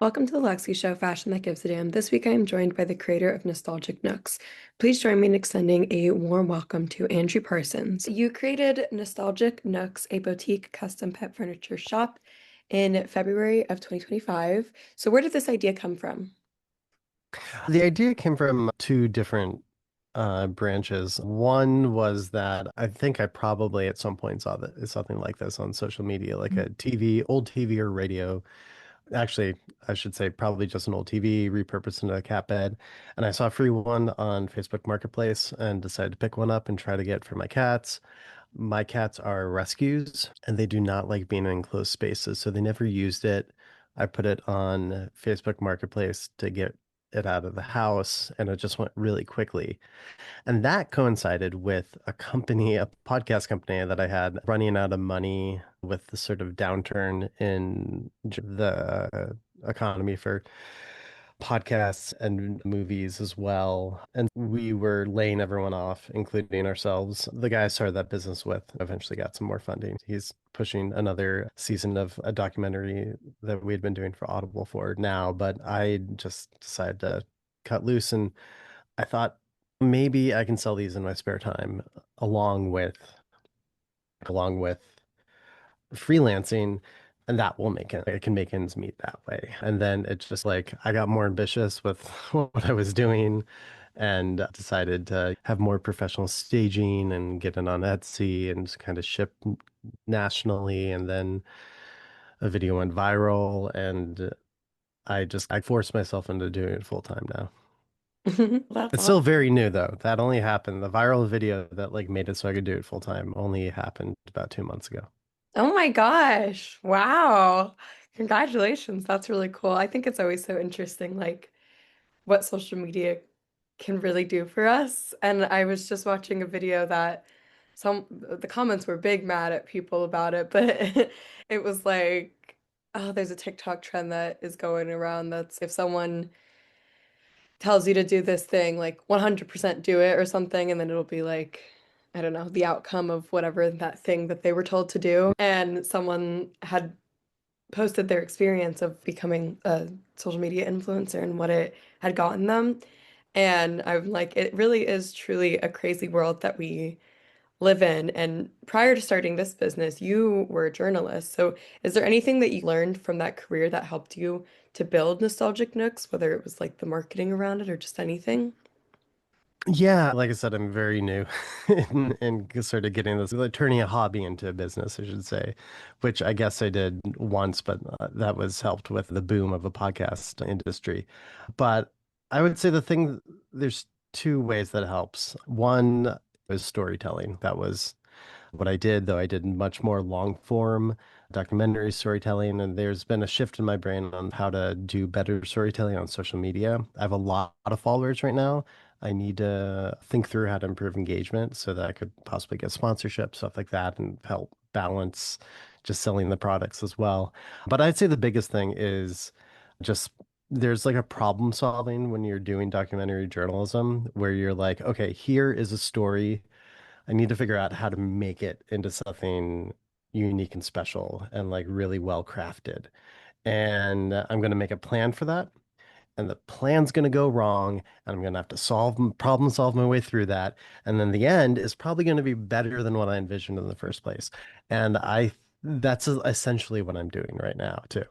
Welcome to the Lexy Show, Fashion That Gives a Damn. This week I am joined by the creator of Nostalgic Nooks. Please join me in extending a warm welcome to Andrew Parsons. You created Nostalgic Nooks, a boutique custom pet furniture shop in February of 2025. So where did this idea come from? The idea came from two different branches. One was that I think I probably at some point saw something like this on social media, like a TV, old TV or radio. Actually, I should say probably just an old TV repurposed into a cat bed. And I saw a free one on Facebook Marketplace and decided to pick one up and try to get for my cats. My cats are rescues and they do not like being in enclosed spaces, so they never used it. I put it on Facebook Marketplace to get it out of the house, and it just went really quickly. And that coincided with a podcast company that I had running out of money with the sort of downturn in the economy for podcasts and movies as well. And we were laying everyone off, including ourselves. The guy I started that business with eventually got some more funding. He's pushing another season of a documentary that we had been doing for Audible for now, but I just decided to cut loose and I thought maybe I can sell these in my spare time along with along with freelancing, and that will make it. I can make ends meet that way. And then it's just like I got more ambitious with what I was doing and decided to have more professional staging and get it on Etsy and just kind of ship nationally. And then a video went viral, and I forced myself into doing it full time now. That's It's awesome. still very new though. That only happened. The viral video that like made it so I could do it full time only happened about 2 months ago. Oh my gosh. Wow. Congratulations. That's really cool. I think it's always so interesting, like what social media can really do for us. And I was just watching a video that the comments were big mad at people about it, but it was like, oh, there's a TikTok trend that is going around that's if someone tells you to do this thing, like 100% do it or something, and then it'll be like, I don't know, the outcome of whatever that thing that they were told to do. And someone had posted their experience of becoming a social media influencer and what it had gotten them. And I'm like, it really is truly a crazy world that we live in. And prior to starting this business, you were a journalist. So is there anything that you learned from that career that helped you to build Nostalgic Nooks, whether it was like the marketing around it or just anything? Yeah, like I said, I'm very new in sort of getting this, like turning a hobby into a business, I should say, which I guess I did once, but that was helped with the boom of the podcast industry. But I would say there's two ways that it helps. One is storytelling. That was what I did, though I did much more long form documentary storytelling. And there's been a shift in my brain on how to do better storytelling on social media. I have a lot of followers right now. I need to think through how to improve engagement so that I could possibly get sponsorship, stuff like that, and help balance just selling the products as well. But I'd say the biggest thing is just there's like a problem solving when you're doing documentary journalism where you're like, okay, here is a story. I need to figure out how to make it into something unique and special and like really well crafted. And I'm going to make a plan for that. And the plan's going to go wrong. And I'm going to have to problem solve my way through that. And then the end is probably going to be better than what I envisioned in the first place. And that's essentially what I'm doing right now, too.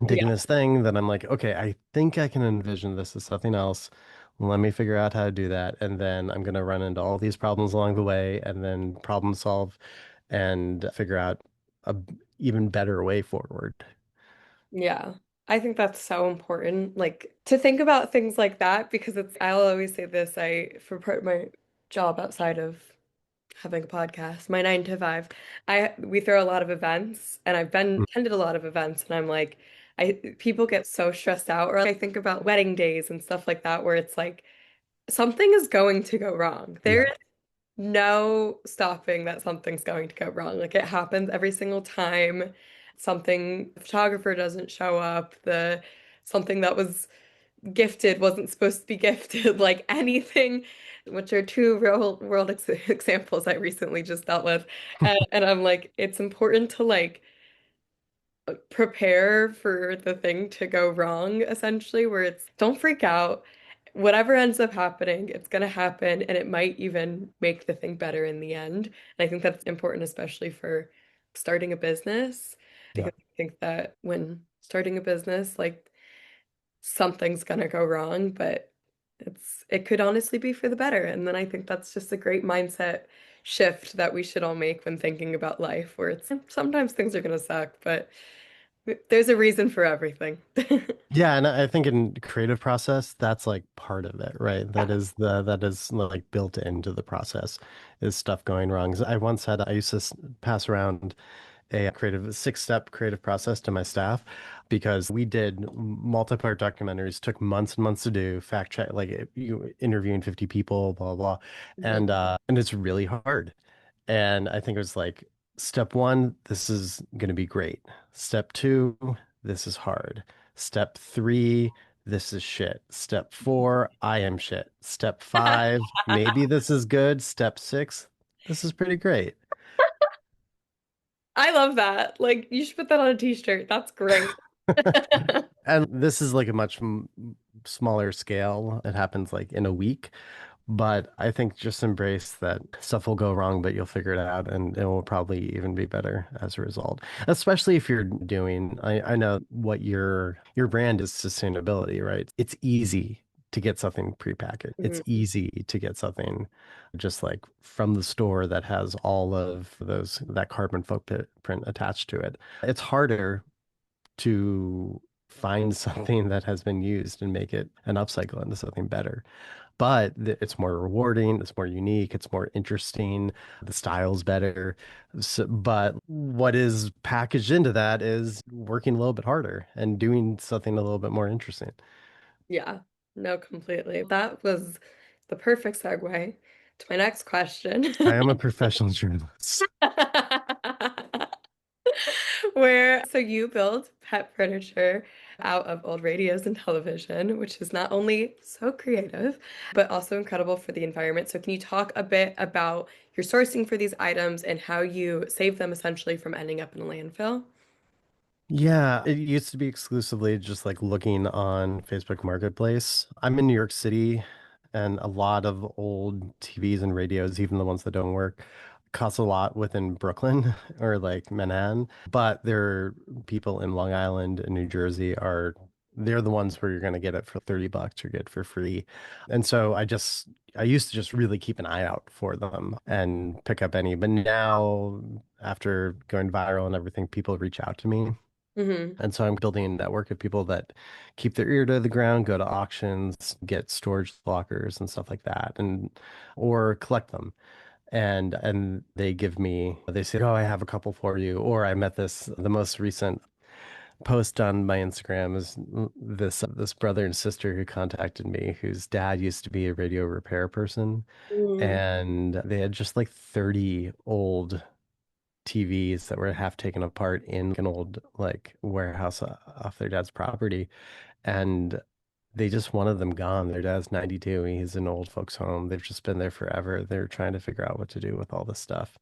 I'm taking Yeah. this thing that I'm like, okay, I think I can envision this as something else. Let me figure out how to do that. And then I'm going to run into all these problems along the way and then problem solve and figure out a even better way forward. Yeah. I think that's so important, like to think about things like that because I'll always say this, for part of my job outside of having a podcast, my 9 to 5, we throw a lot of events and I've been attended a lot of events and I'm like, people get so stressed out or I think about wedding days and stuff like that where it's like something is going to go wrong. There Yeah. is no stopping that something's going to go wrong. Like it happens every single time. Something, the photographer doesn't show up, the something that was gifted wasn't supposed to be gifted, like anything, which are two real world ex examples I recently just dealt with. And I'm like, it's important to like prepare for the thing to go wrong, essentially, where it's don't freak out. Whatever ends up happening, it's going to happen, and it might even make the thing better in the end. And I think that's important, especially for starting a business, Yeah. because I think that when starting a business, like something's going to go wrong, but it could honestly be for the better. And then I think that's just a great mindset shift that we should all make when thinking about life, where it's sometimes things are going to suck, but there's a reason for everything. Yeah, and I think in creative process, that's like part of it, right? Yeah. That is like built into the process is stuff going wrong. I once had I used to pass around a creative six-step creative process to my staff because we did multi-part documentaries, took months and months to do, fact check, like you interviewing 50 people, blah, blah, blah. Mhm. And it's really hard. And I think it was like step one, this is going to be great. Step two, this is hard. Step three, this is shit. Step four, I am shit. Step five, maybe this is good. Step six, this is pretty great. I love that. Like, you should put that on a t-shirt. That's great. And this is like a much smaller scale. It happens like in a week. But I think just embrace that stuff will go wrong, but you'll figure it out and it will probably even be better as a result. Especially if you're doing, I know what your brand is sustainability, right? It's easy to get something prepackaged. It's Mhm. easy to get something just like from the store that has all of those that carbon footprint attached to it. It's harder to find something that has been used and make it an upcycle into something better. But it's more rewarding, it's more unique, it's more interesting, the style's better. So, but what is packaged into that is working a little bit harder and doing something a little bit more interesting. Yeah, no, completely. That was the perfect segue to my next question. I am a professional journalist. Where, so you build pet furniture out of old radios and television, which is not only so creative, but also incredible for the environment. So can you talk a bit about your sourcing for these items and how you save them essentially from ending up in a landfill? Yeah, it used to be exclusively just like looking on Facebook Marketplace. I'm in New York City, and a lot of old TVs and radios, even the ones that don't work, cost a lot within Brooklyn or like Manhattan. But there are people in Long Island and New Jersey are they're the ones where you're going to get it for $30 or get it for free. And so I used to just really keep an eye out for them and pick up any. But now after going viral and everything, people reach out to me Hmm. and so I'm building a network of people that keep their ear to the ground, go to auctions, get storage lockers and stuff like that, and or collect them. And they give me, they say, "Oh, I have a couple for you." Or I met the most recent post on my Instagram is this brother and sister who contacted me, whose dad used to be a radio repair person, Mm. and they had just like 30 old TVs that were half taken apart in an old like warehouse off their dad's property, and they just wanted them gone. Their dad's 92. He's an old folks home. They've just been there forever. They're trying to figure out what to do with all this stuff.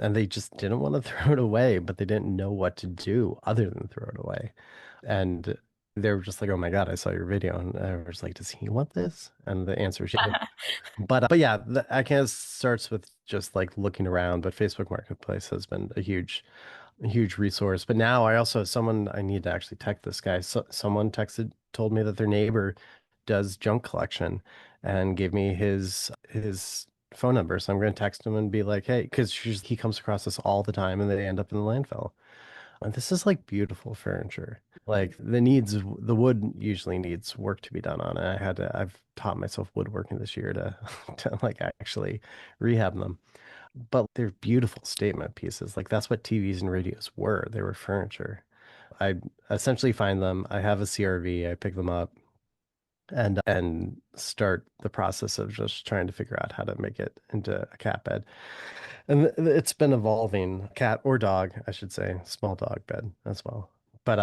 And they just didn't want to throw it away, but they didn't know what to do other than throw it away. And they were just like, "Oh my God, I saw your video." And I was like, "Does he want this?" And the answer is yeah. But yeah, I guess starts with just like looking around. But Facebook Marketplace has been a huge resource. But now I also someone I need to actually text this guy. So, someone told me that their neighbor does junk collection and gave me his phone number. So I'm going to text him and be like, "Hey," because he comes across this all the time, and they end up in the landfill. And this is like beautiful furniture. Like the wood usually needs work to be done on it. I've taught myself woodworking this year to to like actually rehab them. But they're beautiful statement pieces. Like that's what TVs and radios were. They were furniture. I essentially find them. I have a CRV. I pick them up and start the process of just trying to figure out how to make it into a cat bed. And it's been evolving, cat or dog, I should say, small dog bed as well. But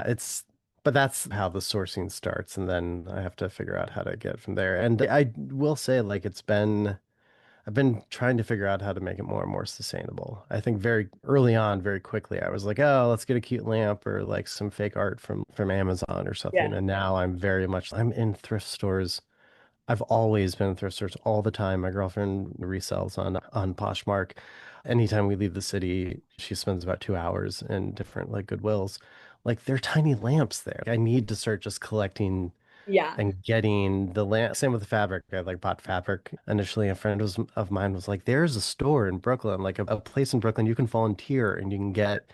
but that's how the sourcing starts, and then I have to figure out how to get from there. And I will say, like, it's been I've been trying to figure out how to make it more and more sustainable. I think very early on, very quickly, I was like, oh, let's get a cute lamp or like some fake art from Amazon or something. Yeah. And now I'm in thrift stores. I've always been in thrift stores all the time. My girlfriend resells on Poshmark. Anytime we leave the city, she spends about 2 hours in different like Goodwills. Like they're tiny lamps there. I need to start just collecting Yeah. and getting the lamp. Same with the fabric. I like bought fabric initially. A friend of mine was like, "There's a store in Brooklyn, like a place in Brooklyn. You can volunteer and you can get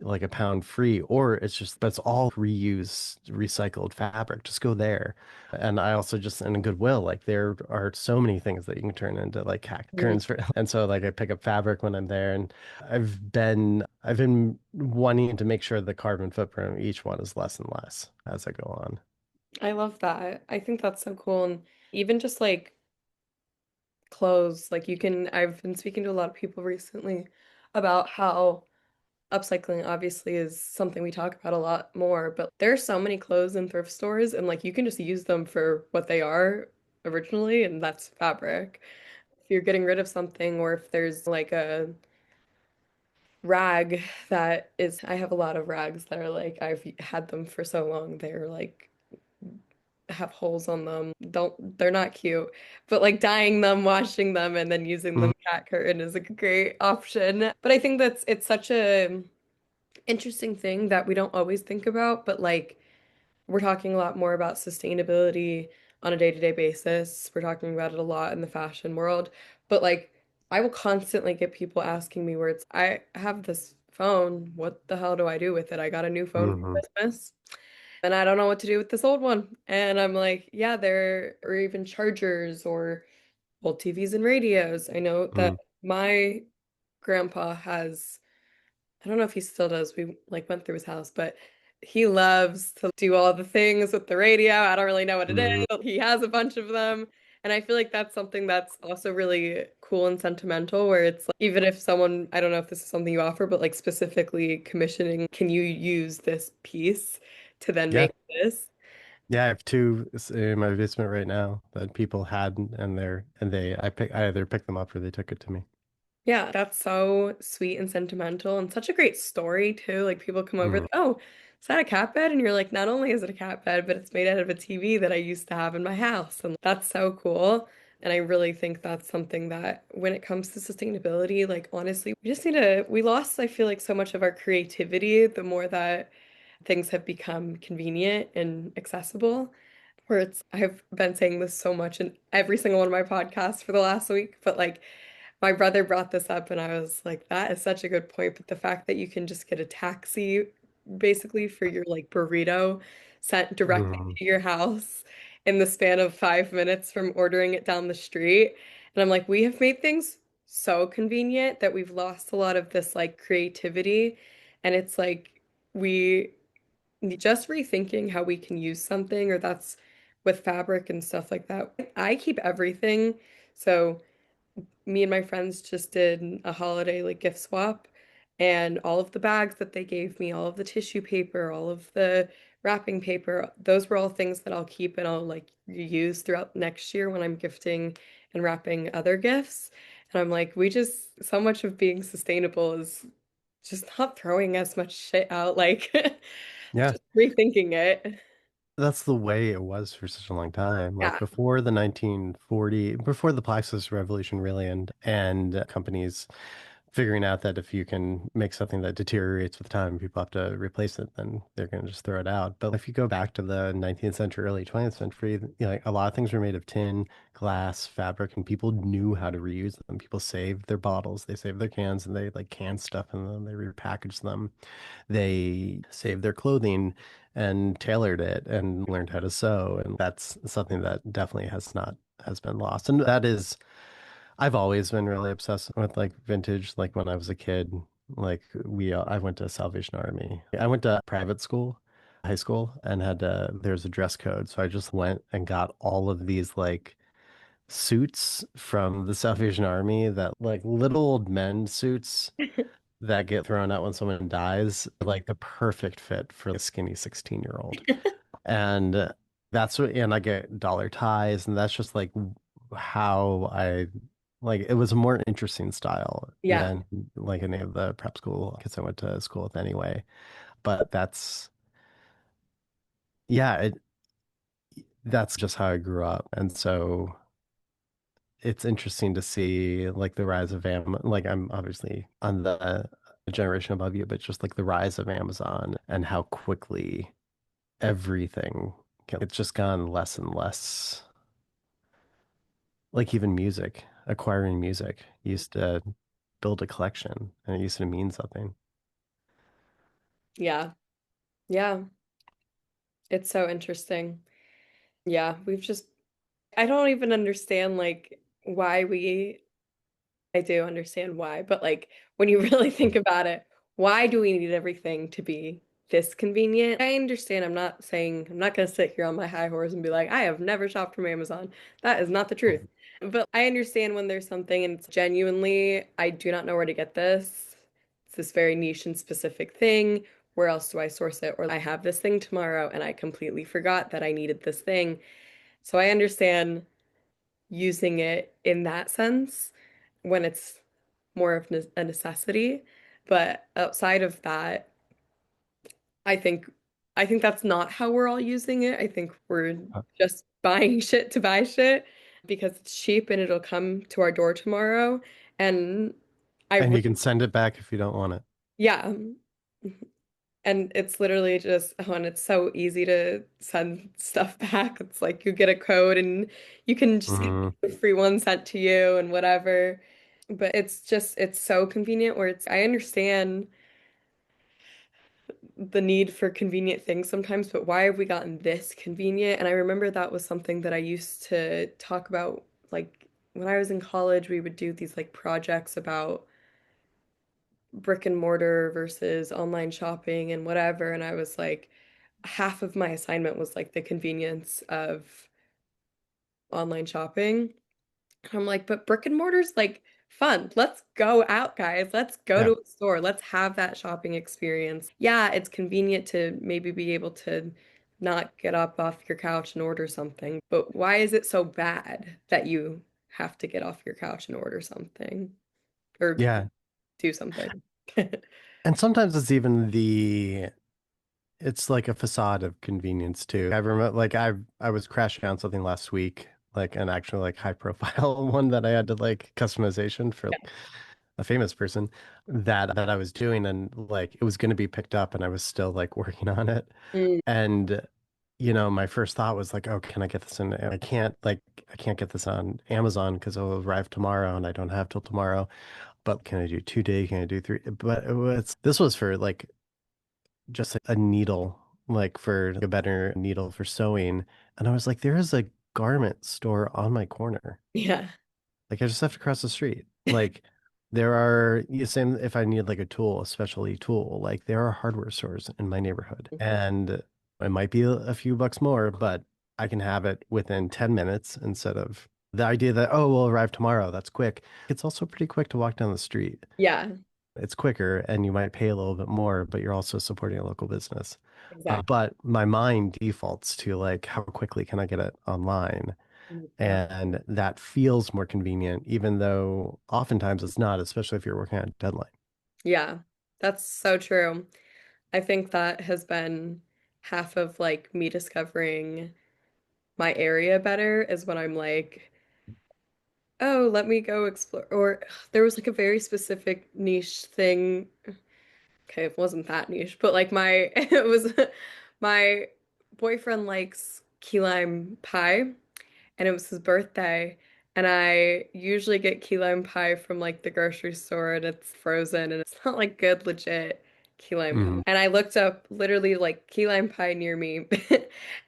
like a pound free, or it's just that's all reused, recycled fabric. Just go there." And I also just in Goodwill, like there are so many things that you can turn into like Mhm. curtains for. And so like I pick up fabric when I'm there, and I've been wanting to make sure the carbon footprint of each one is less and less as I go on. I love that. I think that's so cool. And even just like clothes, like I've been speaking to a lot of people recently about how upcycling obviously is something we talk about a lot more, but there are so many clothes in thrift stores and like you can just use them for what they are originally, and that's fabric. If you're getting rid of something or if there's like a rag that is, I have a lot of rags that are like I've had them for so long, they're like have holes on them. They're not cute, but like dyeing them, washing them, and then using them cat curtain is a great option. But I think it's such a interesting thing that we don't always think about, but like we're talking a lot more about sustainability on a day-to-day basis. We're talking about it a lot in the fashion world, but like I will constantly get people asking me where it's I have this phone, what the hell do I do with it? I got a new phone Mm-hmm. for Christmas and I don't know what to do with this old one. And I'm like, yeah, there or even chargers or old TVs and radios. I know that Mm. my grandpa has I don't know if he still does. We like went through his house, but he loves to do all the things with the radio. I don't really know what it is. Hmm. He has a bunch of them. And I feel like that's something that's also really cool and sentimental, where it's like, even if someone, I don't know if this is something you offer, but like specifically commissioning, can you use this piece to then Yeah. make this? Yeah, I have two in my basement right now that people had and I either picked them up or they took it to me. Yeah, that's so sweet and sentimental and such a great story too. Like people come over, Mm. oh, is that a cat bed? And you're like, not only is it a cat bed, but it's made out of a TV that I used to have in my house. And that's so cool. And I really think that's something that when it comes to sustainability, like honestly, we lost, I feel like, so much of our creativity the more that things have become convenient and accessible. Where I've been saying this so much in every single one of my podcasts for the last week, but like, my brother brought this up and I was like, that is such a good point. But the fact that you can just get a taxi basically for your like burrito sent directly Mm. to your house in the span of 5 minutes from ordering it down the street. And I'm like, we have made things so convenient that we've lost a lot of this like creativity. And it's like we just rethinking how we can use something, or that's with fabric and stuff like that. I keep everything. So me and my friends just did a holiday like gift swap, and all of the bags that they gave me, all of the tissue paper, all of the wrapping paper, those were all things that I'll keep and I'll like use throughout next year when I'm gifting and wrapping other gifts. And I'm like, so much of being sustainable is just not throwing as much shit out, like Yeah, just rethinking it. that's the way it was for such a long time. Like Yeah. before the 1940, before the Plastics Revolution really, and companies figuring out that if you can make something that deteriorates with time, people have to replace it, then they're going to just throw it out. But if you go back to the 19th century, early 20th century, like a lot of things were made of tin, glass, fabric, and people knew how to reuse them. People saved their bottles, they saved their cans, and they like canned stuff in them, they repackaged them. They saved their clothing and tailored it and learned how to sew. And that's something that definitely has been lost. And that is I've always been really obsessed with like vintage. Like when I was a kid, like I went to Salvation Army. I went to private school, high school, and there's a dress code. So I just went and got all of these like suits from the Salvation Army that like little old men suits that get thrown out when someone dies, like the perfect fit for a skinny 16-year-old. And and I get dollar ties, and that's just like how I Like it was a more interesting style Yeah. than like any of the prep school kids I went to school with anyway. But yeah, that's just how I grew up. And so it's interesting to see like the rise of like I'm obviously on the generation above you, but just like the rise of Amazon and how quickly everything it's just gone less and less. Like even music, acquiring music used to build a collection and it used to mean something. Yeah. Yeah. It's so interesting. Yeah, we've just I don't even understand like why we I do understand why, but like when you really think about it, why do we need everything to be this convenient? I understand. I'm not saying I'm not going to sit here on my high horse and be like, I have never shopped from Amazon. That is not the truth. But I understand when there's something and it's genuinely, I do not know where to get this. It's this very niche and specific thing. Where else do I source it? Or I have this thing tomorrow and I completely forgot that I needed this thing. So I understand using it in that sense when it's more of a necessity. But outside of that, I think I think that's not how we're all using it. I think we're just buying shit to buy shit because it's cheap and it'll come to our door tomorrow. And I And re you can send it back if you don't want it. yeah. And it's literally just, oh, and it's so easy to send stuff back. It's like you get a code and you can just get Hmm. a free one sent to you and whatever. But it's just, it's so convenient where I understand the need for convenient things sometimes, but why have we gotten this convenient? And I remember that was something that I used to talk about, like when I was in college, we would do these like projects about brick and mortar versus online shopping and whatever. And I was like, half of my assignment was like the convenience of online shopping. And I'm like, but brick and mortar's like fun. Let's go out, guys. Let's go Yeah. to a store. Let's have that shopping experience. Yeah, it's convenient to maybe be able to not get up off your couch and order something, but why is it so bad that you have to get off your couch and order something or Yeah. do something? And sometimes it's like a facade of convenience too. I remember like I was crashing on something last week, like an actual like high profile one that I had to like customization for like, a famous person that I was doing and like it was going to be picked up and I was still like working on it. Mm, And my first thought was like, oh, can I get this in? And I can't get this on Amazon because it'll arrive tomorrow and I don't have till tomorrow. But can I do 2 day? Can I do three? But this was for like just a needle, like for a better needle for sewing. And I was like, there is a garment store on my corner. yeah. Like I just have to cross the street. Like there are same if I need like a tool, a specialty tool, like there are hardware stores in my neighborhood. And it might be a few bucks more, but I can have it within 10 minutes instead of the idea that, oh, we'll arrive tomorrow. That's quick. It's also pretty quick to walk down the street. Yeah, It's quicker and you might pay a little bit more, but you're also supporting a local business. exactly. But my mind defaults to like, how quickly can I get it online? Yeah. And that feels more convenient, even though oftentimes it's not, especially if you're working on a deadline. Yeah, that's so true. I think that has been half of like me discovering my area better is when I'm like, oh, let me go explore. Or there was like a very specific niche thing. Okay, it wasn't that niche, but like my it was my boyfriend likes key lime pie. And it was his birthday. And I usually get key lime pie from like the grocery store and it's frozen and it's not like good, legit key lime pie. Hmm. And I looked up literally like key lime pie near me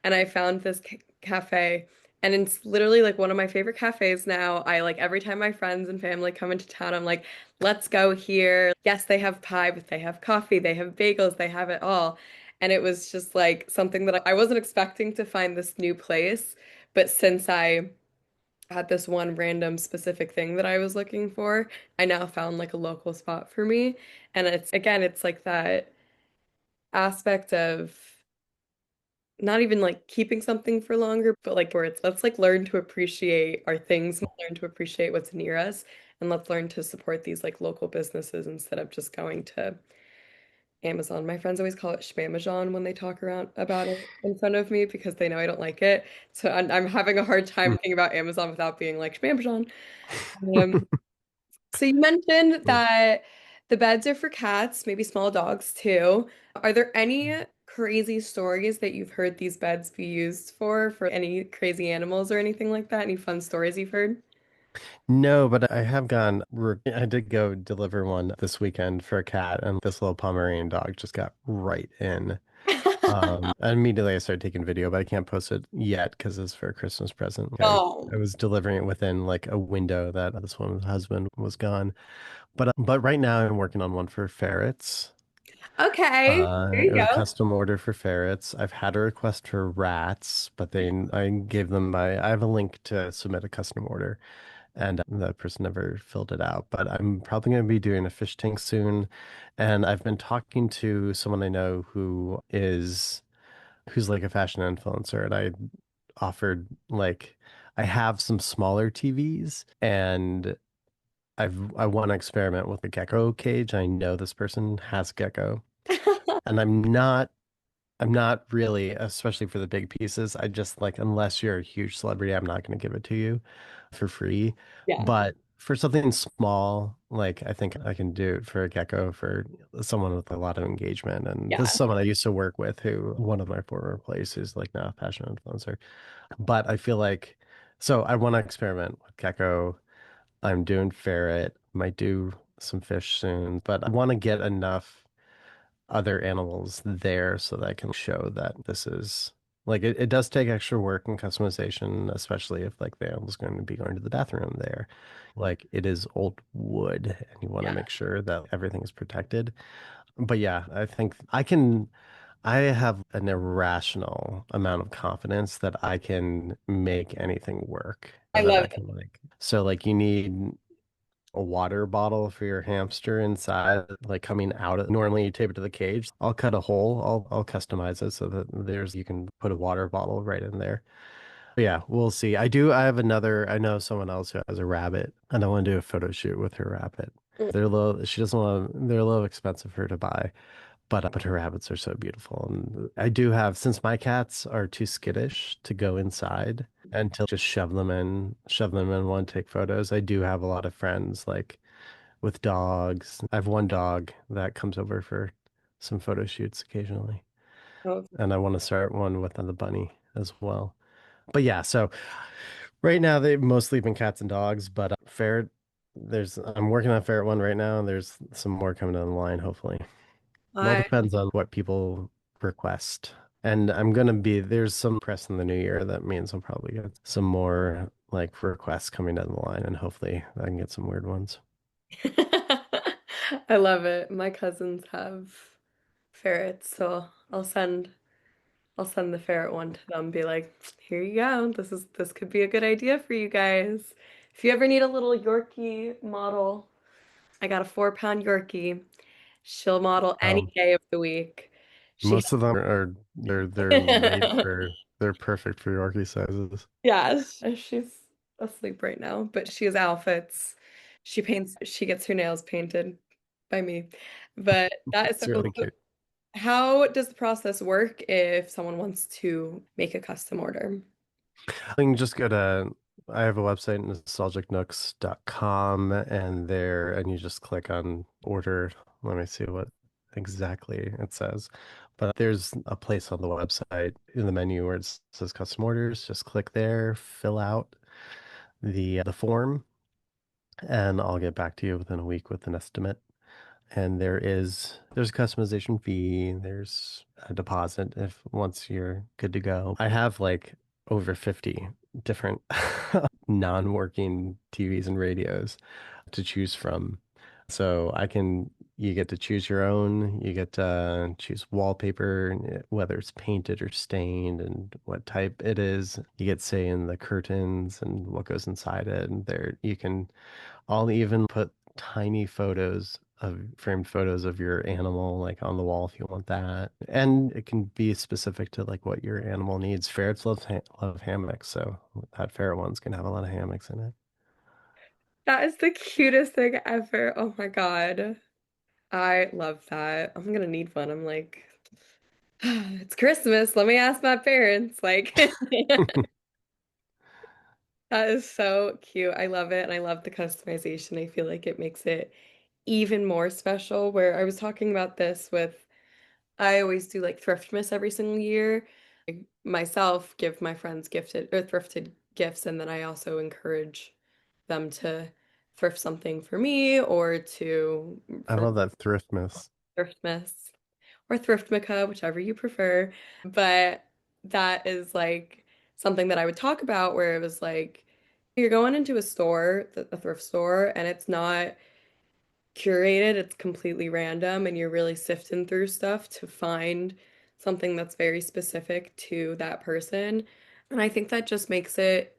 and I found this cafe and it's literally like one of my favorite cafes now. I like every time my friends and family come into town, I'm like, let's go here. Yes, they have pie, but they have coffee, they have bagels, they have it all. And it was just like something that I wasn't expecting to find this new place. But since I had this one random specific thing that I was looking for, I now found like a local spot for me. And it's again, it's like that aspect of not even like keeping something for longer, but like where it's let's like learn to appreciate our things, learn to appreciate what's near us, and let's learn to support these like local businesses instead of just going to Amazon. My friends always call it Spamajon when they talk around about it in front of me because they know I don't like it. So I'm having a hard time thinking about Amazon without being like Spamajon. Um, so you mentioned that the beds are for cats, maybe small dogs too. Are there any crazy stories that you've heard these beds be used for any crazy animals or anything like that? Any fun stories you've heard? No, but I have gone. I did go deliver one this weekend for a cat, and this little Pomeranian dog just got right in. And immediately I started taking video, but I can't post it yet because it's for a Christmas present. I Oh, was delivering it within like a window that this woman's husband was gone. But right now I'm working on one for ferrets. okay. There you A go. custom order for ferrets. I've had a request for rats, but I gave them I have a link to submit a custom order, and the person never filled it out. But I'm probably going to be doing a fish tank soon, and I've been talking to someone I know who's like a fashion influencer, and I offered like I have some smaller TVs, and I want to experiment with a gecko cage. I know this person has gecko, and I'm not really, especially for the big pieces. I just like, unless you're a huge celebrity, I'm not going to give it to you for free. Yeah, But for something small, like I think I can do it for a gecko for someone with a lot of engagement. And this is yeah. someone I used to work with who one of my former employees who's like now a fashion influencer. But I feel like, so I want to experiment with gecko. I'm doing ferret, might do some fish soon, but I want to get enough other animals there so that I can show that this is like it does take extra work and customization, especially if like the animal's going to be going to the bathroom there. Like it is old wood and you want to Yeah. make sure that everything is protected. But yeah, I think I have an irrational amount of confidence that I can make anything work I and that love I can like so like you need a water bottle for your hamster inside, like coming out of normally you tape it to the cage. I'll cut a hole. I'll customize it so that there's you can put a water bottle right in there. But yeah, we'll see. I have another I know someone else who has a rabbit and I want to do a photo shoot with her rabbit. it. They're a little she doesn't want to they're a little expensive for her to buy, but her rabbits are so beautiful. And I do have since my cats are too skittish to go inside and to just shove them in one, take photos. I do have a lot of friends like with dogs. I have one dog that comes over for some photo shoots occasionally, Oh, and I want to start one with the bunny as well. But yeah, so right now they've mostly been cats and dogs, but ferret, I'm working on a ferret one right now, and there's some more coming down the line, hopefully. It all I depends on what people request. And there's some press in the new year that means I'll probably get some more like requests coming down the line, and hopefully I can get some weird ones. I love it. My cousins have ferrets, so I'll send the ferret one to them, be like, here you go. This could be a good idea for you guys. If you ever need a little Yorkie model, I got a 4 pound Yorkie. She'll model any Um, day of the week. She Most of them are they're made for they're perfect for Yorkie sizes. Yeah, she's asleep right now, but she has outfits. She gets her nails painted by me. But that is so It's cool. really So cute. how does the process work if someone wants to make a custom order? You can just go to I have a website, nostalgicnooks.com, and you just click on order. Let me see what exactly it says. But there's a place on the website in the menu where it says custom orders. Just click there, fill out the form, and I'll get back to you within a week with an estimate. And there's a customization fee, there's a deposit if once you're good to go. I have like over 50 different non-working TVs and radios to choose from. So you get to choose your own, you get to choose wallpaper, whether it's painted or stained and what type it is. You get say in the curtains and what goes inside it. And there you can I'll even put tiny photos of framed photos of your animal like on the wall if you want that. And it can be specific to like what your animal needs. Ferrets love hammocks, so that ferret one's gonna have a lot of hammocks in it. That is the cutest thing ever. Oh my God. I love that. I'm gonna need one. I'm like, it's Christmas. Let me ask my parents. Like, that is so cute. I love it. And I love the customization. I feel like it makes it even more special. Where I was talking about this with, I always do like Thriftmas every single year. I myself give my friends gifted or thrifted gifts, and then I also encourage them to thrift something for me or to I for love that Thriftmas. Thriftmas or Thriftmica, whichever you prefer. But that is like something that I would talk about where it was like you're going into a store, a thrift store, and it's not curated, it's completely random, and you're really sifting through stuff to find something that's very specific to that person. And I think that just makes it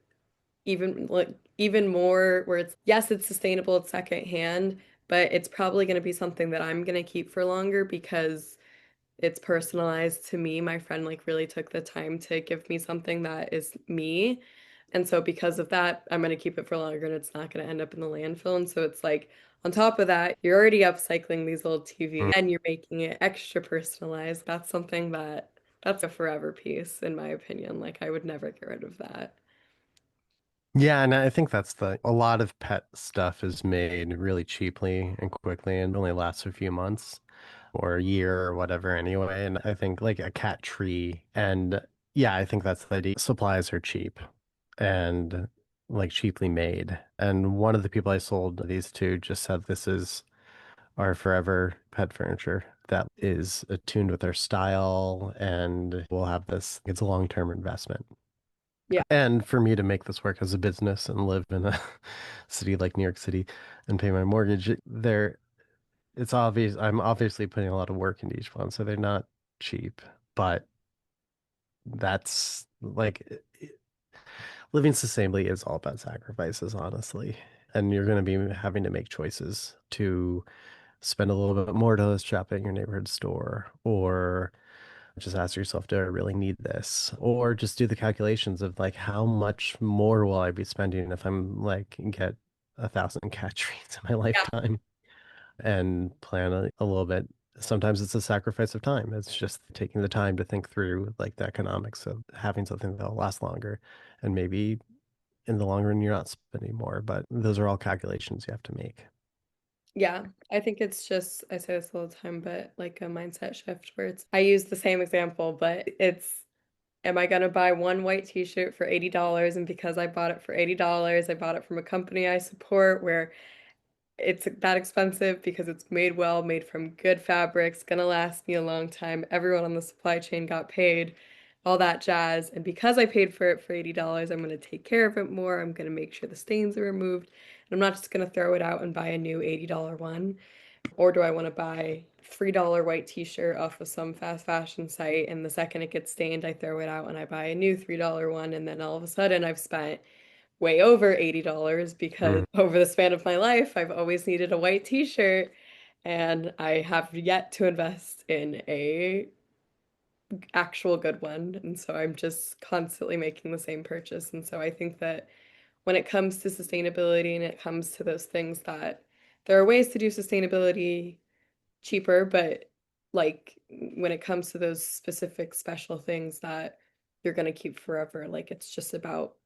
even more where it's yes, it's sustainable, it's secondhand, but it's probably going to be something that I'm going to keep for longer because it's personalized to me. My friend like really took the time to give me something that is me. And so because of that, I'm going to keep it for longer and it's not going to end up in the landfill. And so it's like on top of that, you're already upcycling these old TV and you're making it extra personalized. That's something that's a forever piece in my opinion. Like I would never get rid of that. Yeah, and I think that's a lot of pet stuff is made really cheaply and quickly and only lasts a few months or a year or whatever anyway. And I think like a cat tree and yeah, I think that's the idea. Supplies are cheap and like cheaply made. And one of the people I sold these to just said this is our forever pet furniture that is attuned with our style and we'll have this. It's a long-term investment. Yeah. And for me to make this work as a business and live in a city like New York City and pay my mortgage, it's obvious I'm obviously putting a lot of work into each one, so they're not cheap. But that's like living sustainably is all about sacrifices, honestly. And you're going to be having to make choices to spend a little bit more to shop at your neighborhood store or just ask yourself, do I really need this? Or just do the calculations of like, how much more will I be spending if I'm like get 1,000 cat treats in my Yeah. lifetime and plan a little bit. Sometimes it's a sacrifice of time. It's just taking the time to think through like the economics of having something that'll last longer. And maybe in the long run, you're not spending more, but those are all calculations you have to make. Yeah, I think it's just, I say this all the time, but like a mindset shift where it's, I use the same example, but it's, am I going to buy one white t-shirt for $80? And because I bought it for $80, I bought it from a company I support where it's that expensive because it's made well, made from good fabrics, gonna last me a long time. Everyone on the supply chain got paid, all that jazz. And because I paid for it for $80, I'm gonna take care of it more. I'm gonna make sure the stains are removed. And I'm not just gonna throw it out and buy a new $80 one. Or do I want to buy $3 white t-shirt off of some fast fashion site and the second it gets stained, I throw it out and I buy a new $3 one and then all of a sudden I've spent way over $80 because Mm. over the span of my life, I've always needed a white t-shirt and I have yet to invest in a actual good one. And so I'm just constantly making the same purchase. And so I think that when it comes to sustainability and it comes to those things that there are ways to do sustainability cheaper, but like when it comes to those specific special things that you're going to keep forever, like it's just about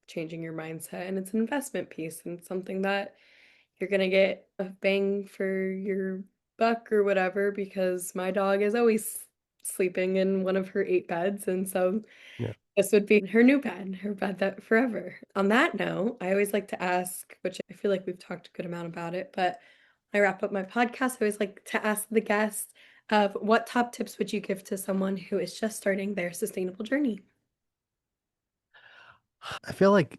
changing your mindset and it's an investment piece and it's something that you're going to get a bang for your buck or whatever because my dog is always sleeping in one of her 8 beds and so Yeah. this would be her new bed, her bed that forever. On that note, I always like to ask, which I feel like we've talked a good amount about it, but I wrap up my podcast. I always like to ask the guest of what top tips would you give to someone who is just starting their sustainable journey? I feel like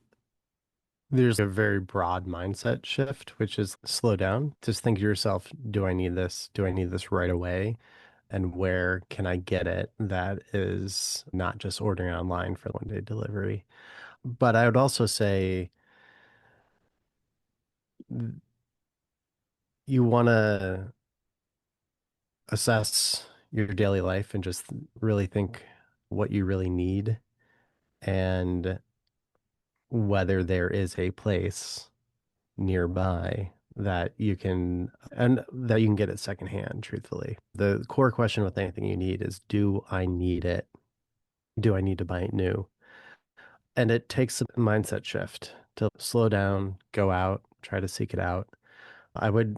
there's a very broad mindset shift, which is slow down. Just think to yourself, do I need this? Do I need this right away? And where can I get it that is not just ordering online for 1 day delivery? But I would also say you want to assess your daily life and just really think what you really need and whether there is a place nearby that you can and that you can get it secondhand, truthfully. The core question with anything you need is, do I need it? Do I need to buy it new? And it takes a mindset shift to slow down, go out, try to seek it out. I would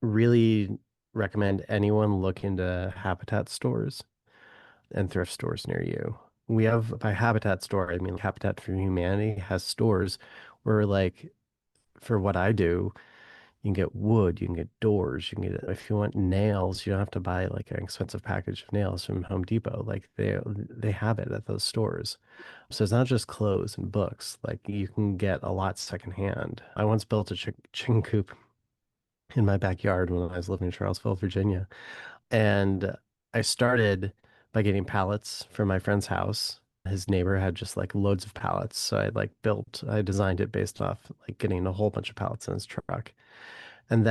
really recommend anyone look into Habitat stores and thrift stores near you. We have, by Habitat store, I mean Habitat for Humanity has stores where, like, for what I do, you can get wood, you can get doors, you can get, if you want nails, you don't have to buy like an expensive package of nails from Home Depot. Like they have it at those stores. So it's not just clothes and books. Like you can get a lot secondhand. I once built a chicken coop in my backyard when I was living in Charlottesville, Virginia. And I started by getting pallets from my friend's house. His neighbor had just like loads of pallets. So I designed it based off like getting a whole bunch of pallets in his truck. And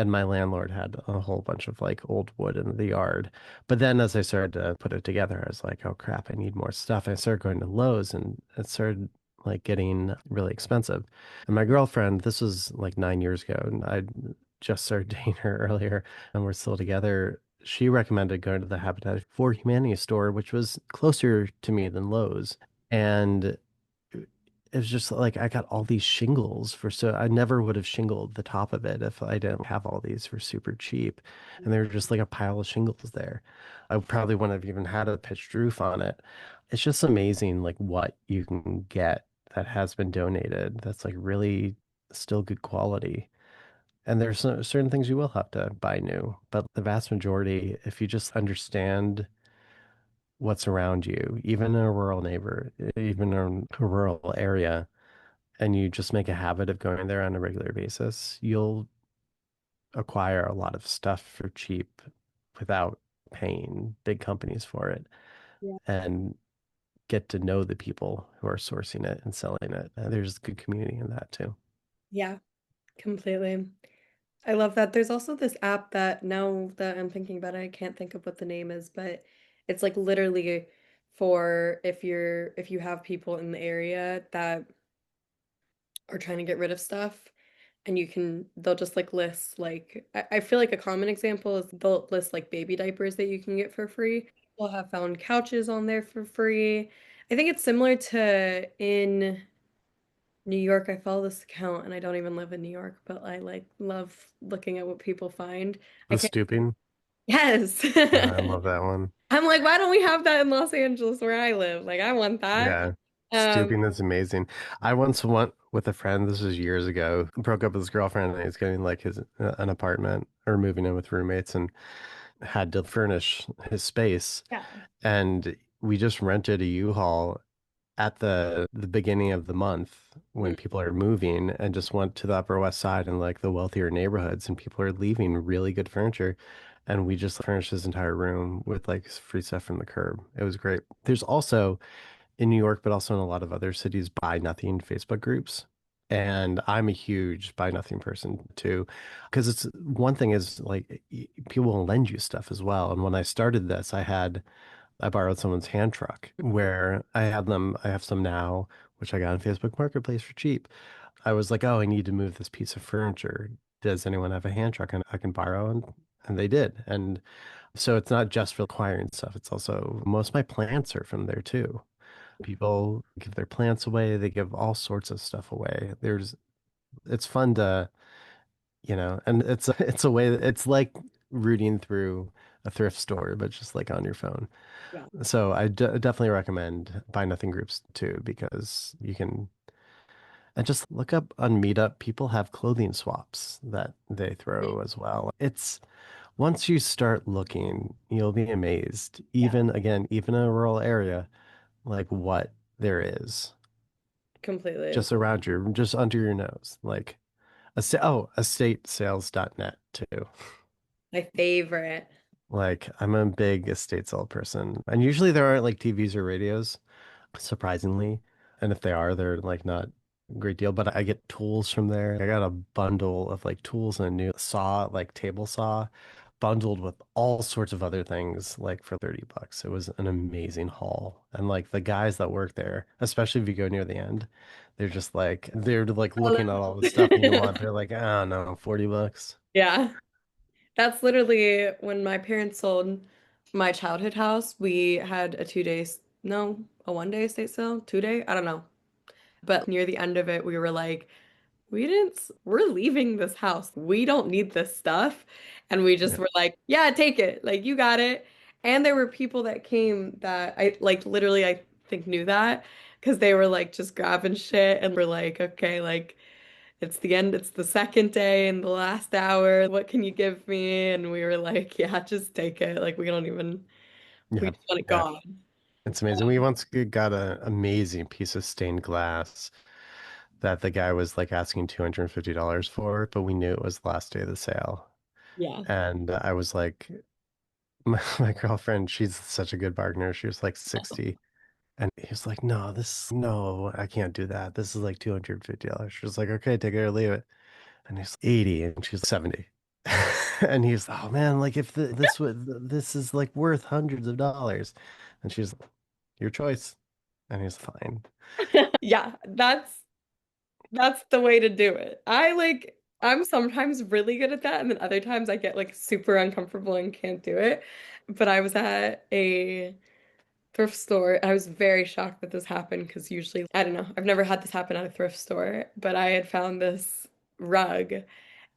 my landlord had a whole bunch of like old wood in the yard. But then as I started to put it together, I was like, oh crap, I need more stuff. I started going to Lowe's and it started like getting really expensive. And my girlfriend, this was like 9 years ago, and I just started dating her earlier and we're still together. She recommended going to the Habitat for Humanity store, which was closer to me than Lowe's. And it was just like I got all these shingles for so I never would have shingled the top of it if I didn't have all these for super cheap. And they were just like a pile of shingles there. I probably wouldn't have even had a pitched roof on it. It's just amazing like what you can get that has been donated that's like really still good quality. And there's certain things you will have to buy new, but the vast majority, if you just understand what's around you, even in a rural neighbor, even in a rural area, and you just make a habit of going there on a regular basis, you'll acquire a lot of stuff for cheap without paying big companies for it Yeah. and get to know the people who are sourcing it and selling it. There's good community in that too. Yeah, completely. I love that. There's also this app that now that I'm thinking about it, I can't think of what the name is, but it's like literally for if you have people in the area that are trying to get rid of stuff and they'll just like list like I feel like a common example is they'll list like baby diapers that you can get for free. They'll have found couches on there for free. I think it's similar to in New York. I follow this account and I don't even live in New York, but I like love looking at what people find. I The can't. stooping, Yes. I love that one. I'm like, why don't we have that in Los Angeles where I live? Like, I want that. Yeah. Um, Stooping is amazing. I once went with a friend, this was years ago, broke up with his girlfriend and he's getting like his an apartment or moving in with roommates and had to furnish his space. yeah. And we just rented a U-Haul at the beginning of the month when people are moving and just went to the Upper West Side and like the wealthier neighborhoods and people are leaving really good furniture. And we just furnished his entire room with like free stuff from the curb. It was great. There's also in New York, but also in a lot of other cities, buy nothing Facebook groups. And I'm a huge buy nothing person too, because it's one thing is like people will lend you stuff as well. And when I started this, I borrowed someone's hand truck where I have some now, which I got on Facebook Marketplace for cheap. I was like, oh, I need to move this piece of furniture. Does anyone have a hand truck and I can borrow? And they did. And so it's not just for acquiring stuff. It's also most of my plants are from there too. People give their plants away. They give all sorts of stuff away. It's fun to, and it's a way it's like rooting through a thrift store, but just like on your phone. Yeah. So definitely recommend buy nothing groups too, because you can, and just look up on Meetup. People have clothing swaps that they throw as well. It's once you start looking, you'll be amazed. Yeah, Even in a rural area, like what there is completely. just around you, just under your nose. Like estatesales.net too. My favorite. Like I'm a big estate sale person. And usually there aren't like TVs or radios, surprisingly. And if they are, they're like not. great deal, but I get tools from there. I got a bundle of like tools and a new saw, like table saw, bundled with all sorts of other things, like for $30. It was an amazing haul. And like the guys that work there, especially if you go near the end, they're like looking at all the stuff you want. They're like, oh no, $40. Yeah. That's literally when my parents sold my childhood house. We had a 2 day, no, a 1 day estate sale, 2 day, I don't know. But near the end of it, we were like, we're leaving this house. We don't need this stuff. And we just Yeah. were like, yeah, take it. Like, you got it. And there were people that came that I like literally, I think knew that because they were like just grabbing shit and we're like, okay, like, it's the end, it's the second day and the last hour. What can you give me? And we were like, yeah, just take it. Like, we don't even, we Yeah. just want it Yeah. gone. It's amazing. We once got an amazing piece of stained glass that the guy was like asking $250 for, but we knew it was the last day of the sale. Yeah. And I was like, my girlfriend, she's such a good bargainer. She was like 60. And he was like, no, I can't do that. This is like $250. She was like, okay, take it or leave it. And he's 80 and she's 70. And he's, oh man, like if this is like worth hundreds of dollars. And she's, your choice. And he's fine. Yeah, that's the way to do it. I'm sometimes really good at that, and then other times I get like super uncomfortable and can't do it. But I was at a thrift store. I was very shocked that this happened because usually, I don't know, I've never had this happen at a thrift store, but I had found this rug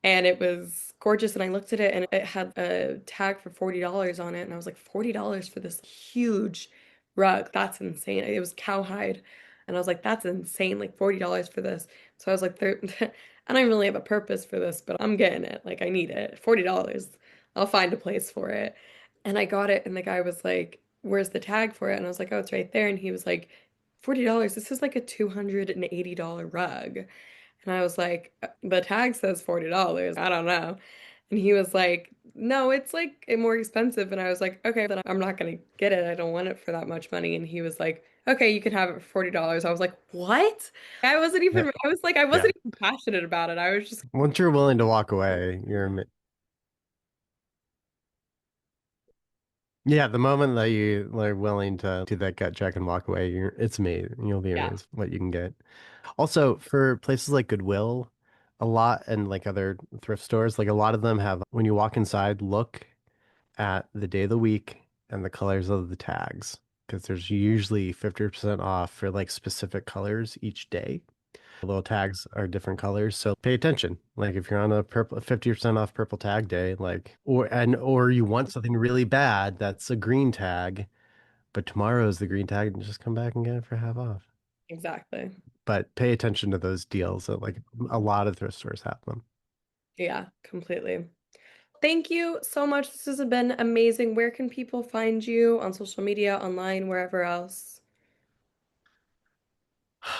and it was gorgeous. And I looked at it and it had a tag for $40 on it. And I was like, $40 for this huge rug? That's insane. It was cowhide. And I was like, that's insane. Like $40 for this. So I was like, I don't really have a purpose for this, but I'm getting it. Like, I need it. $40. I'll find a place for it. And I got it. And the guy was like, where's the tag for it? And I was like, oh, it's right there. And he was like, $40. This is like a $280 rug. And I was like, the tag says $40. I don't know. And he was like, no, it's like more expensive. And I was like, okay, then I'm not gonna get it. I don't want it for that much money. And he was like, okay, you can have it for $40. I was like, what? Yep. I Yeah. wasn't even passionate about it. I was just, Once you're willing to walk away, yeah, the moment that you are willing to do that gut check and walk away, it's amazing. You'll be yeah, amazed what you can get. Also, for places like Goodwill, a lot and like other thrift stores, like a lot of them have when you walk inside, look at the day of the week and the colors of the tags because there's usually 50% off for like specific colors each day. The little tags are different colors, so pay attention. Like if you're on a purple 50% off purple tag day, like or you want something really bad that's a green tag, but tomorrow is the green tag, and just come back and get it for half off. exactly. But pay attention to those deals. That like a lot of thrift stores have them. Yeah, completely. Thank you so much. This has been amazing. Where can people find you on social media, online, wherever else?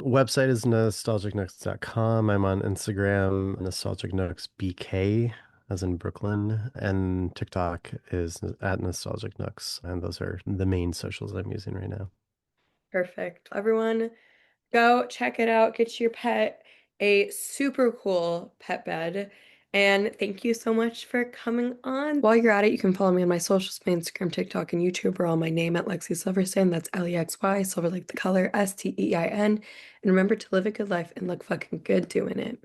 Website is nostalgicnooks.com. I'm on Instagram, Nostalgic Nooks BK, as in Brooklyn, and TikTok is at Nostalgic Nooks, and those are the main socials I'm using right now. Perfect. Everyone, go check it out. Get your pet a super cool pet bed. And thank you so much for coming on. While you're at it, you can follow me on my socials, my Instagram, TikTok, and YouTube are all my name at Lexy Silverstein. That's Lexy, silver like the color, Stein. And remember to live a good life and look fucking good doing it.